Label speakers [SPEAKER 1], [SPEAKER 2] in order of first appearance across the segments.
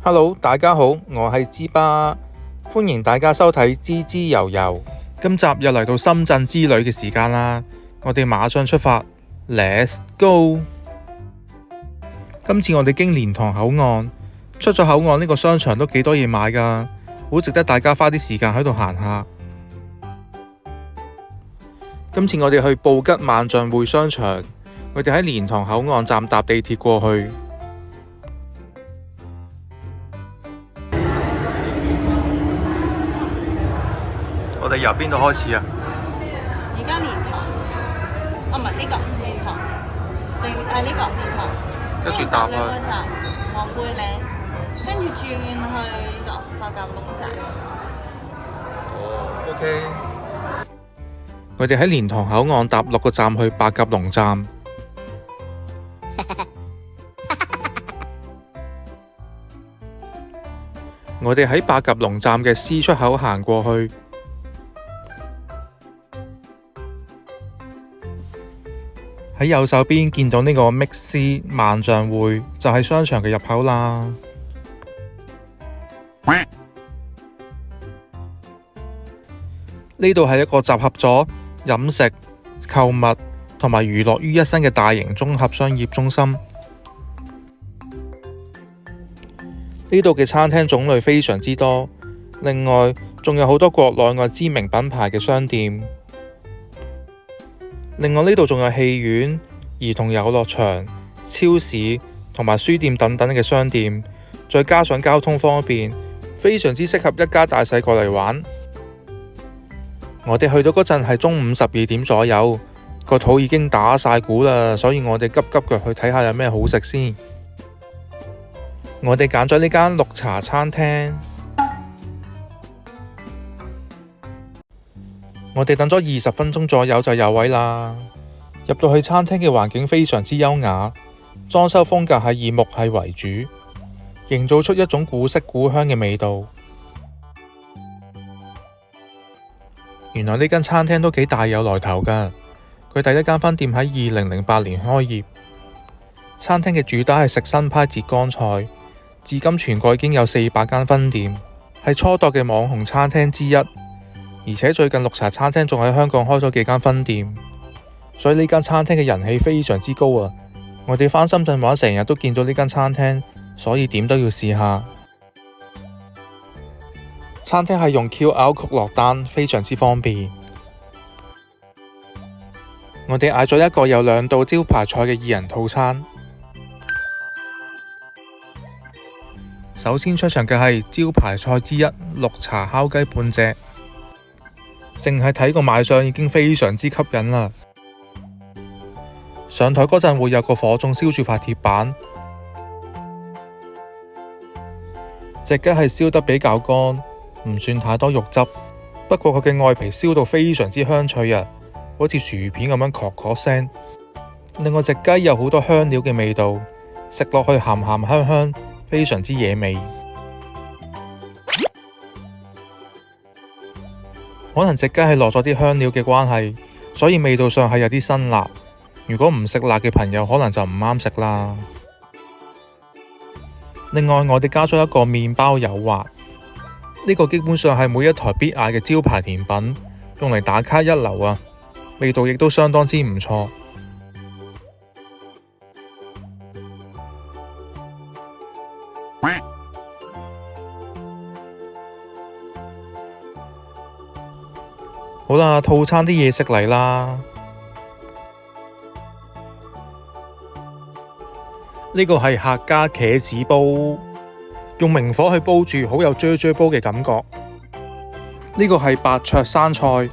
[SPEAKER 1] Hello， 大家好，我係芝巴，歡迎大家收睇滋滋油油。今集又嚟到深圳之旅嘅時間啦，我哋馬上出發 ，Let's go！ 今次我哋經蓮塘口岸，出咗口岸呢個商場都幾多嘢買噶，好值得大家花啲時間喺度行下。今次我哋去布吉萬象匯商場，我哋喺蓮塘口岸站搭地鐵過去。我哋由邊度開始啊？
[SPEAKER 2] 而家蓮塘，唔係呢個蓮塘，呢個蓮塘，
[SPEAKER 1] 一直搭去
[SPEAKER 2] 兩個站，黃貝嶺，跟住轉去就白鴿籠站。
[SPEAKER 1] 哦，OK。我哋喺蓮塘口岸搭6個站去白鴿籠站。我哋喺白鴿籠站嘅 C 出口行過去。喺右手邊見到呢個 MixC 萬象匯，就係商場嘅入口啦。呢度係一個集合咗飲食、購物同埋娛樂於一身嘅大型綜合商業中心。呢度嘅餐廳種類非常之多，另外仲有好多國內外知名品牌嘅商店。另外呢度仲有戲院、兒童遊樂場、超市同埋書店等等嘅商店，再加上交通方便，非常之適合一家大細過嚟玩。我哋去到嗰陣係中午12點左右，個肚已經打晒鼓啦，所以我哋急急腳去睇下有咩好食先。我哋揀咗呢間綠茶餐廳。我哋等咗20分鐘左右就有位啦。入到去餐廳嘅環境非常之優雅，裝修風格係以木係為主，營造出一種古色古香嘅味道。原來呢間餐廳都幾大有來頭㗎，佢第一間分店喺2008年開業。餐廳嘅主打係食新派浙江菜，至今全國已經有400間分店，係初代嘅網紅餐廳之一。而且最近綠茶餐廳仲喺香港開咗幾間分店，所以呢間餐廳嘅人氣非常之高啊！我哋返深圳玩成日都見到呢間餐廳，所以點都要試下。餐廳係用 QR Code 落單，非常之方便。我哋嗌咗一個有2道招牌菜嘅2人套餐。首先出場嘅係招牌菜之一綠茶烤雞半隻。淨係睇個賣相已經非常之吸引啦。上台嗰陣會有個火種燒住塊鐵板，隻雞係燒得比較乾，唔算太多肉汁。不過佢嘅外皮燒到非常之香脆啊，好似薯片咁樣殼殼聲。另外隻雞有好多香料嘅味道，食落去鹹鹹香香，非常之惹味。可能隻雞係落咗啲香料嘅關係，所以味道上係有啲辛辣。如果唔食辣嘅朋友，可能就唔啱食啦。另外，我哋加咗一個麵包誘惑，呢個基本上係每一台必嗌嘅招牌甜品，用嚟打卡一流啊！味道亦都相當之唔錯。好啦，套餐啲嘢食嚟啦。呢個係客家茄子煲，用明火去煲住，好有啫煲嘅感覺。呢個係白灼生菜，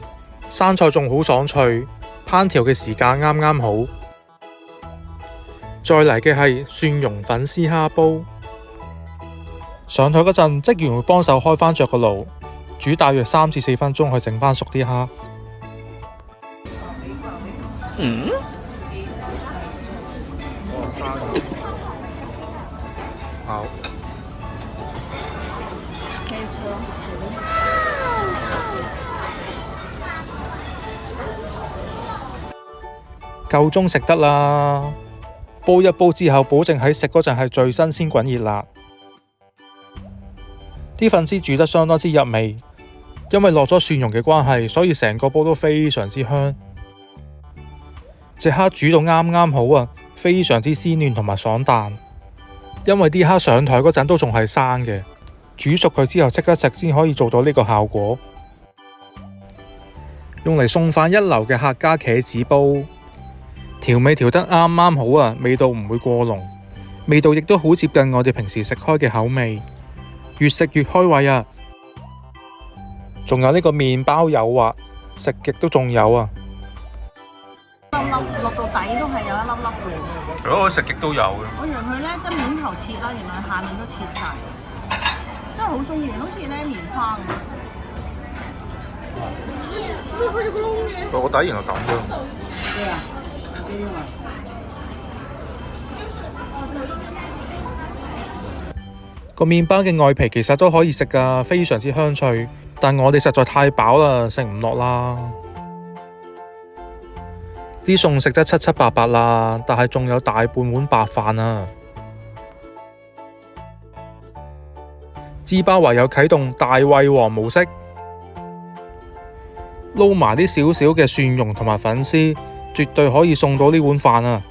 [SPEAKER 1] 生菜仲好爽脆，烹調嘅時間啱啱好。再嚟嘅係蒜蓉粉絲蝦煲。上台嗰陣，職員會幫手開返着個爐，煮大約3至4分鐘去整返熟啲蝦。好。夠鐘食得啦，煲一煲之後，保證喺食嗰陣係最新鮮滾熱辣。啲粉絲煮得相當之入味，因為落咗蒜蓉嘅關係，所以成個煲都非常之香。隻蝦煮到啱啱好啊，非常之鮮嫩同埋爽彈。因為啲蝦上台嗰陣都仲係生嘅，煮熟佢之後即刻食先可以做到呢個效果。用嚟送飯一流嘅客家茄子煲，調味調得啱啱好啊，味道唔會過濃，味道亦都好接近我哋平時食開嘅口味，越食越開胃啊！仲有呢個麵包誘惑，食極都仲有啊！
[SPEAKER 2] 粒粒落到底都係有一粒粒嘅。
[SPEAKER 1] 如果我食極都有嘅。
[SPEAKER 2] 我以為佢咧得面頭切啦，原來下面都切晒，真係好鬆軟，好似咧棉花咁。
[SPEAKER 1] 個底原來咁嘅。個麵包嘅外皮其實都可以食㗎，非常之香脆。但我哋實在太飽啦，食唔落啦。啲餸食得七七八八啦，但係仲有大半碗白飯啊！糍粑唯有啟動大胃王模式，撈埋啲少少嘅蒜蓉同埋粉絲，絕對可以送到呢碗飯啊！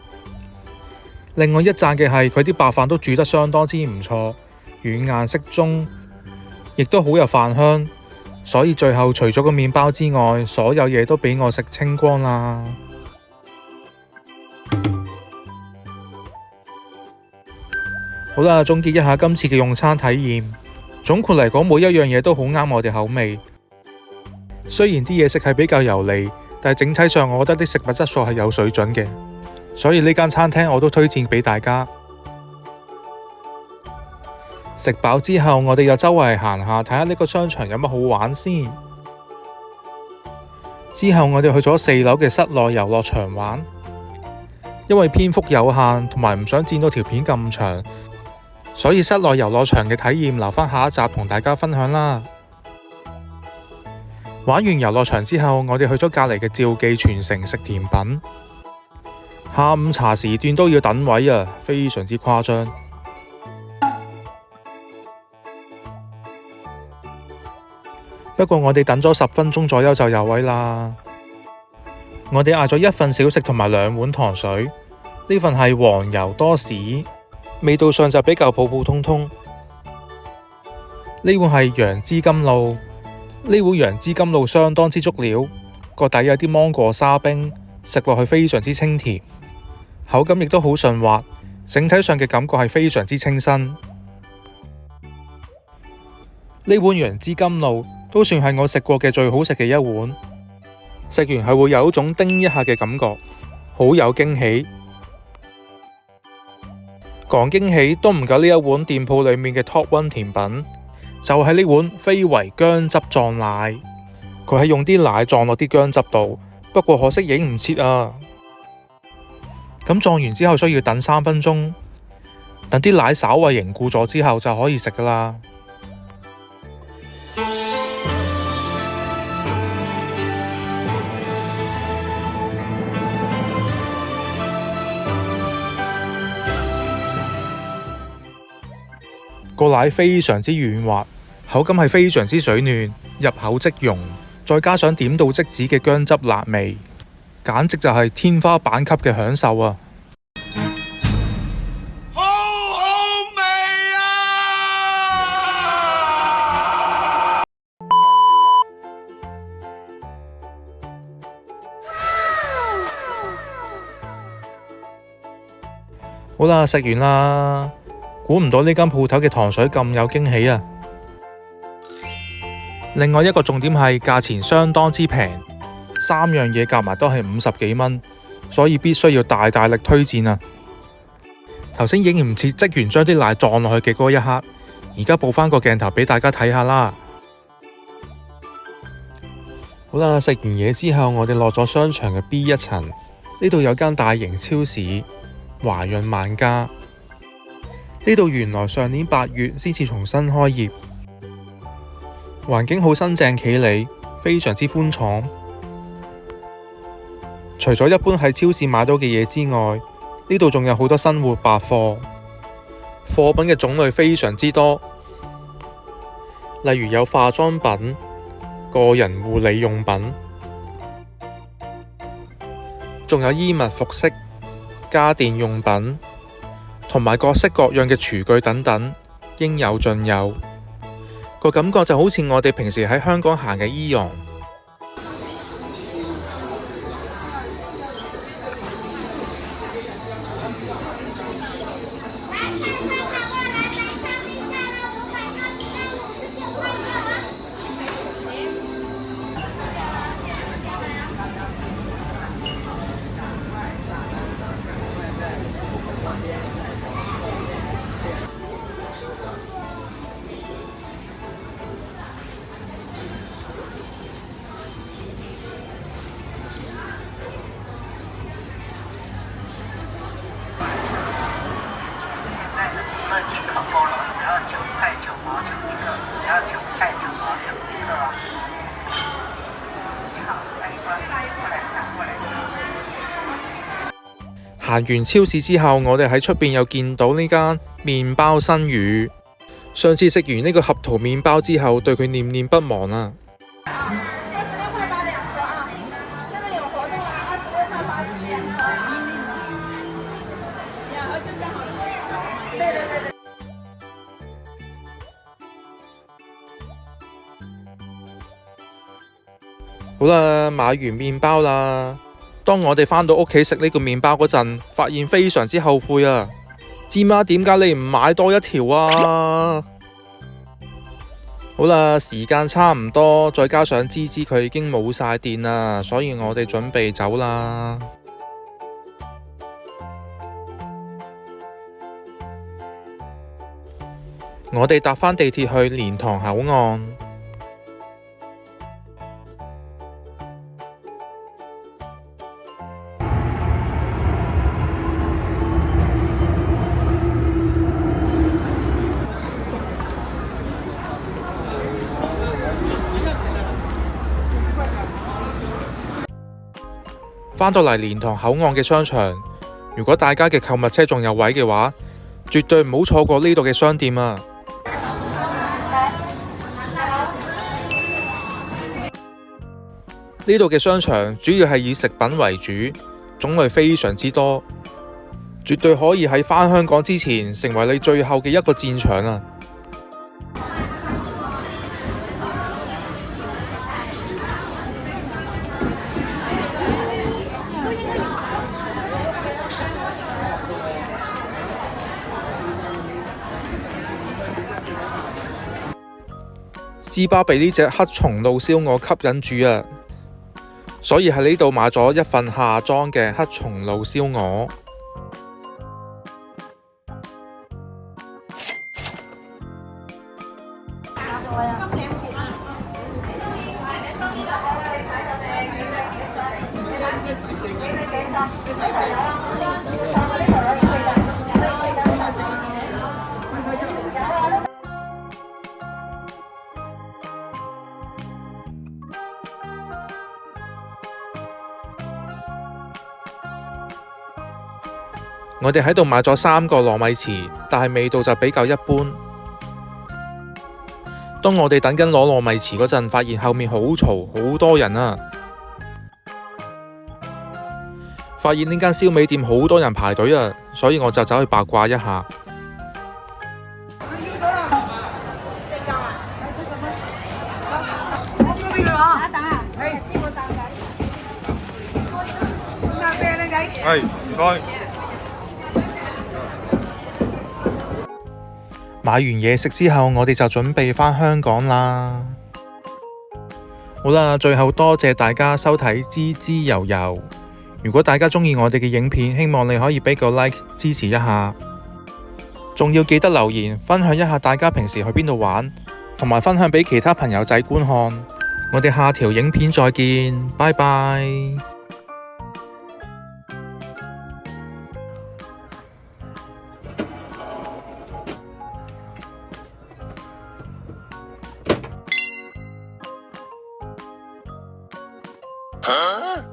[SPEAKER 1] 另外一讚嘅係佢啲白飯都煮得相當之唔錯，軟硬適中，亦都好有飯香。所以最後除咗個麵包之外，所有嘢都俾我食清光啦。好啦，總結一下今次嘅用餐體驗。總括嚟講，每一樣嘢都好啱我哋口味。雖然啲嘢食係比較油膩，但係整體上我覺得啲食物質素係有水準嘅。所以呢間餐廳我都推薦俾大家。食飽之後，我哋又周圍行下，睇下呢個商場有乜好玩先。之後我哋去咗4樓嘅室內遊樂場玩，因為篇幅有限，同埋唔想剪到條片咁長，所以室內遊樂場嘅體驗留返下一集同大家分享啦。玩完遊樂場之後，我哋去咗隔籬嘅趙記全城食甜品。下午茶時段都要等位啊，非常之誇張。不過我哋等咗10分鐘左右就有位啦。我哋嗌咗1份小食同埋2碗糖水，呢份係黃油多士，味道上就比較普普通通。呢碗係楊枝甘露，呢碗楊枝甘露相當之足料，個底有啲芒果沙冰，食落去非常之清甜，口感亦都好順滑，整體上嘅感覺係非常之清新。呢碗楊枝甘露都算係我食過嘅最好食嘅一碗，食完係會有一種叮一下嘅感覺，好有驚喜。講驚喜都唔夠呢一碗店鋪裏面嘅 Top 1甜品，就係呢碗非遺薑汁撞奶。佢係用啲奶撞落啲薑汁度，不過可惜影唔切啊。咁撞完之後需要等3分鐘，等啲奶稍為凝固咗之後就可以食噶啦。個奶非常之軟滑，口感係非常之水嫩，入口即溶，再加上點到即止嘅薑汁辣味，簡直就係天花板級嘅享受啊！
[SPEAKER 3] 好好味啊！
[SPEAKER 1] 好啦，食完啦。估唔到呢間鋪頭嘅糖水咁有驚喜啊！另外一個重點係價錢相當之平，3樣嘢夾埋都係50幾蚊，所以必須要大力推薦啊！頭先影唔切職員將啲奶撞落去嘅嗰一刻，而家補返個鏡頭俾大家睇下啦。好啦，食完嘢之後，我哋落咗商場嘅 B1層，呢度有間大型超市華潤萬家。呢度原來上年8月先至重新開業，環境好新淨企理，非常之寬敞。除咗一般喺超市買到嘅嘢之外，呢度仲有好多生活百貨，貨品嘅種類非常之多。例如有化妝品、個人護理用品，仲有衣物服飾、家電用品，同埋各式各樣嘅廚具等等，應有盡有。個感覺就好似我哋平時喺香港行嘅AEON。行完超市之後，我哋喺出邊又見到呢間麵包新語。上次食完呢個合桃麵包之後，對佢念念不忘啊！好啦，買完麵包啦。當我哋返到屋企食呢個麵包嗰陣，發現非常之後悔啊！芝麻，點解你唔買多一條啊？好啦，時間差唔多，再加上芝芝佢已經冇晒電啦，所以我哋準備走啦。我哋搭返地鐵去蓮塘口岸。返到嚟蓮塘口岸嘅商場，如果大家嘅購物車仲有位嘅話，絕對唔好錯過呢度嘅商店啊！呢度嘅商場主要係以食品為主，種類非常之多，絕對可以喺返香港之前成為你最後嘅一個戰場啊！芝巴被呢隻黑松露燒鵝吸引住啊，所以喺呢度買咗一份下裝嘅黑松露燒鵝。我哋喺度買咗3個糯米糍，但係味道就比較一般。當我哋等緊攞糯米糍嗰陣，發現後面好嘈，好多人啊！發現呢間燒味店好多人排隊啊，所以我就走去八卦一下。係，唔該。買完嘢食之後，我哋就準備返香港啦。好啦，最後多謝大家收睇滋滋遊遊。如果大家鍾意我哋嘅影片，希望你可以俾個 like 支持一下，仲要記得留言分享一下大家平時去邊度玩，同埋分享俾其他朋友仔觀看。我哋下條影片再見，拜拜。
[SPEAKER 3] Huh?